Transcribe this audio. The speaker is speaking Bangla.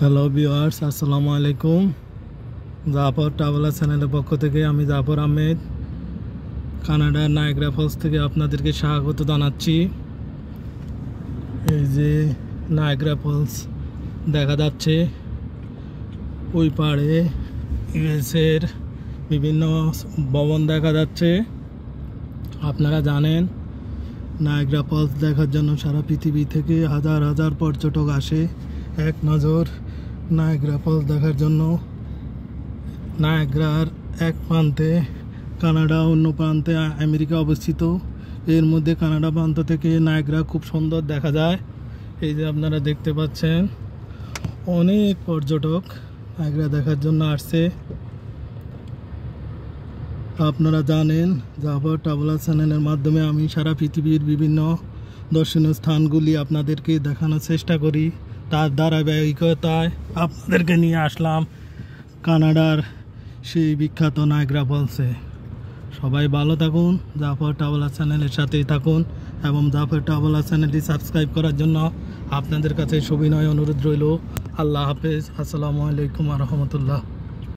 হ্যালো ভিউয়ার্স, আসসালামু আলাইকুম। জাফর ট্রাভেলার চ্যানেলের পক্ষ থেকে আমি জাফর আহমেদ কানাডার নায়াগ্রা ফলস থেকে আপনাদেরকে স্বাগত জানাচ্ছি। এই যে নায়াগ্রা ফলস দেখা যাচ্ছে, ওই পাড়ে ইউএসের বিভিন্ন ভবন দেখা যাচ্ছে। আপনারা জানেন নায়াগ্রা ফলস দেখার জন্য সারা পৃথিবী থেকে হাজার হাজার পর্যটক আসে এক নজর নায়াগ্রা ফলস দেখার জন্য। নায়াগ্রার এক প্রান্তে কানাডা, অন্য প্রান্তে আমেরিকা অবস্থিত। এর মধ্যে কানাডা প্রান্ত থেকে নায়াগ্রা খুব সুন্দর দেখা যায়। এই যে আপনারা দেখতে পাচ্ছেন, অনেক পর্যটক নায়াগ্রা দেখার জন্য আসছে। আপনারা জানেন জাফর ট্রাভেলার চ্যানেলের মাধ্যমে আমি সারা পৃথিবীর বিভিন্ন দর্শনীয় স্থানগুলি আপনাদেরকে দেখানোর চেষ্টা করি। তার ধারাবাহিকতায় আপনাদেরকে নিয়ে আসলাম কানাডার সেই বিখ্যাত নায়াগ্রা ফলসে। সবাই ভালো থাকুন, জাফর ট্রাভেলার চ্যানেলের সাথেই থাকুন এবং জাফর ট্রাভেলার চ্যানেলটি সাবস্ক্রাইব করার জন্য আপনাদের কাছে সবিনয় অনুরোধ রইল। আল্লাহ হাফেজ, আসসালামু আলাইকুম ওয়া রাহমাতুল্লাহ।